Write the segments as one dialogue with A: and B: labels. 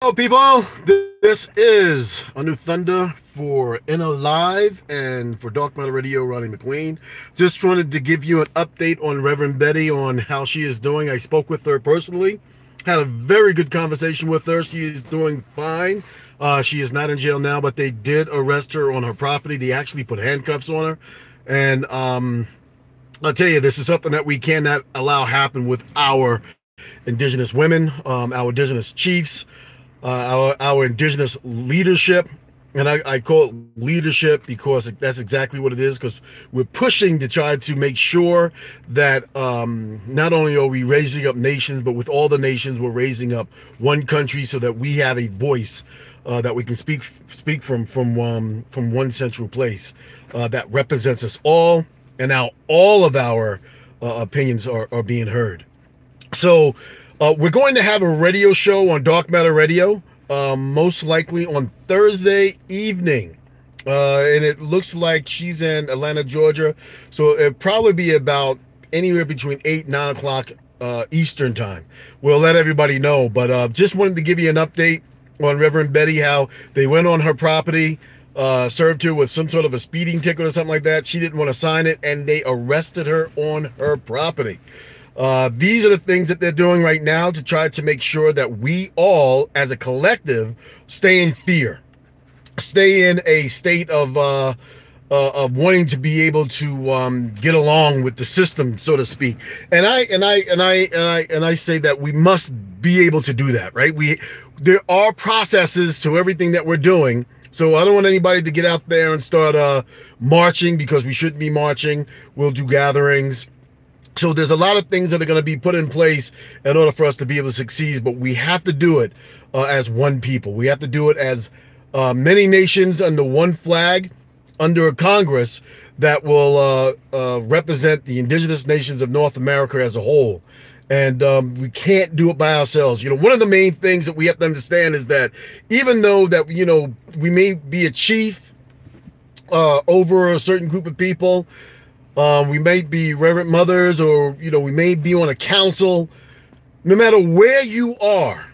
A: Hello, people. This is A New Thunder for Inner Live and for Dark Matter Radio, Ronnie McLean. Just wanted to give you an update on Reverend Betty on how she is doing. I spoke with her personally, had a very good conversation with her. She is doing fine. She is not in jail now, but they did arrest her on her property. They actually put handcuffs on her. And I'll tell you, this is something that we cannot allow happen with our indigenous women, our indigenous chiefs, our indigenous leadership. And I call it leadership because that's exactly what it is, because we're pushing to try to make sure that not only are we raising up nations, but with all the nations, we're raising up one country so that we have a voice that we can speak from one central place that represents us all, and now all of our opinions are being heard. So we're going to have a radio show on Dark Matter Radio, most likely on Thursday evening. And it looks like she's in Atlanta, Georgia. So it'll probably be about anywhere between 8 and 9 o'clock Eastern time. We'll let everybody know. But just wanted to give you an update on Reverend Betty, how they went on her property, served her with some sort of a speeding ticket or something like that. She didn't want to sign it, and they arrested her on her property. These are the things that they're doing right now to try to make sure that we all, as a collective, stay in fear, stay in a state of wanting to be able to get along with the system, so to speak. And I say that we must be able to do that, right? There are processes to everything that we're doing. So I don't want anybody to get out there and start marching, because we shouldn't be marching. We'll do gatherings. So there's a lot of things that are going to be put in place in order for us to be able to succeed, but we have to do it as one people. We have to do it as many nations under one flag, under a Congress that will represent the indigenous nations of North America as a whole. And we can't do it by ourselves. You know, one of the main things that we have to understand is that even though that, you know, we may be a chief over a certain group of people, we may be reverend mothers, or, you know, we may be on a council. No matter where you are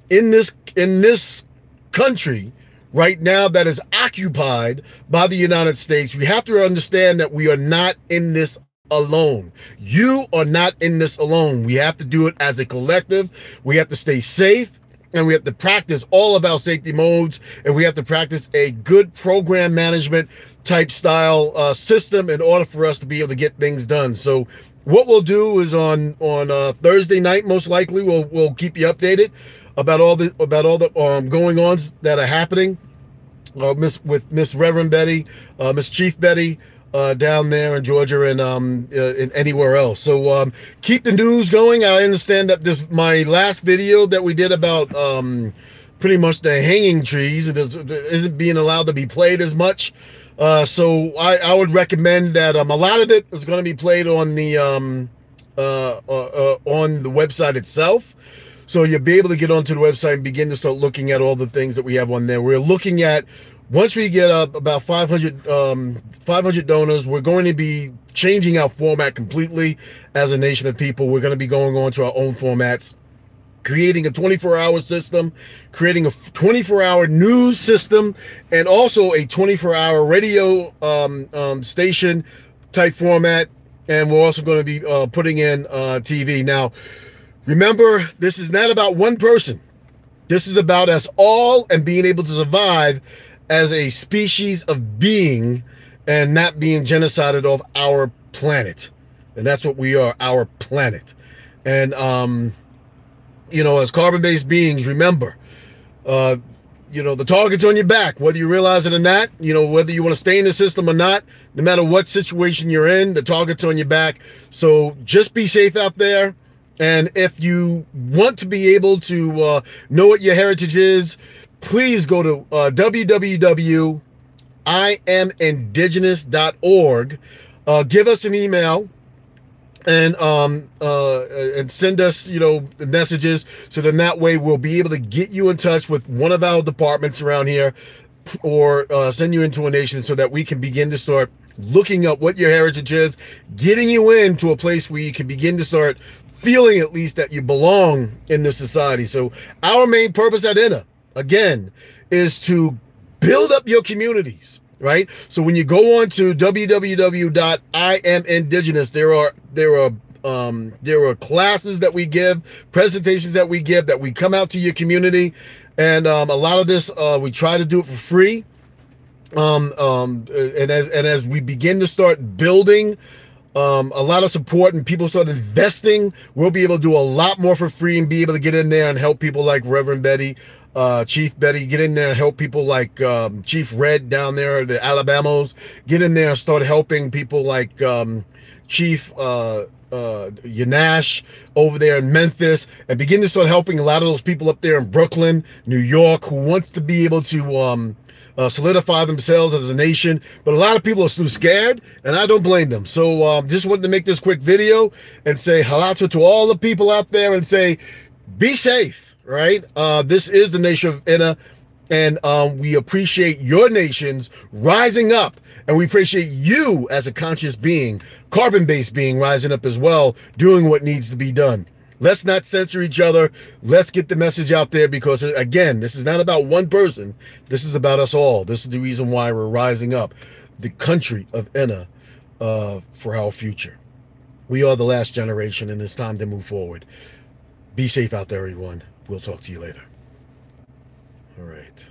A: in this country right now that is occupied by the United States, we have to understand that we are not in this alone. You are not in this alone. We have to do it as a collective. We have to stay safe, and we have to practice all of our safety modes, and we have to practice a good program management type style system in order for us to be able to get things done. So what we'll do is on Thursday night, most likely we'll keep you updated about all the going ons that are happening with Miss Reverend Betty, Miss Chief Betty, down there in Georgia and in anywhere else. So keep the news going. I understand that my last video that we did about pretty much the hanging trees, it isn't being allowed to be played as much. So I would recommend that a lot of it is going to be played on the website itself. So you'll be able to get onto the website and begin to start looking at all the things that we have on there. We're looking at, once we get up about 500 donors, we're going to be changing our format completely as a nation of people. We're going to be going on to our own formats, creating a 24-hour system, creating a 24-hour news system, and also a 24-hour radio station type format. And we're also going to be putting in TV. Now, remember, this is not about one person. This is about us all and being able to survive as a species of being, and not being genocided off our planet. And that's what we are, our planet. And you know, as carbon-based beings, remember, you know, the target's on your back, whether you realize it or not. You know, whether you want to stay in the system or not, no matter what situation you're in, the target's on your back. So just be safe out there. And if you want to be able to know what your heritage is, please go to www.iamindigenous.org. Give us an email and send us, you know, messages, so then that way we'll be able to get you in touch with one of our departments around here, or send you into a nation, so that we can begin to start looking up what your heritage is, getting you into a place where you can begin to start feeling at least that you belong in this society. So our main purpose at INA, again, is to build up your communities, right? So when you go on to www.IamIndigenous, there are classes that we give, presentations that we give, that we come out to your community, and a lot of this we try to do it for free. As we begin to start building a lot of support and people start investing, we'll be able to do a lot more for free and be able to get in there and help people like Reverend Betty, Chief Betty, get in there and help people like Chief Red down there, the Alabamos, get in there and start helping people like Chief Yanash over there in Memphis, and begin to start helping a lot of those people up there in Brooklyn, New York, who wants to be able to solidify themselves as a nation. But a lot of people are still scared, and I don't blame them. So just wanted to make this quick video and say hello to all the people out there and say, be safe, right? This is the nation of INA, and we appreciate your nations rising up, and we appreciate you as a conscious being, carbon-based being, rising up as well, doing what needs to be done. Let's not censor each other. Let's get the message out there, because, again, this is not about one person. This is about us all. This is the reason why we're rising up, the country of INA, for our future. We are the last generation, and it's time to move forward. Be safe out there, everyone. We'll talk to you later. All right.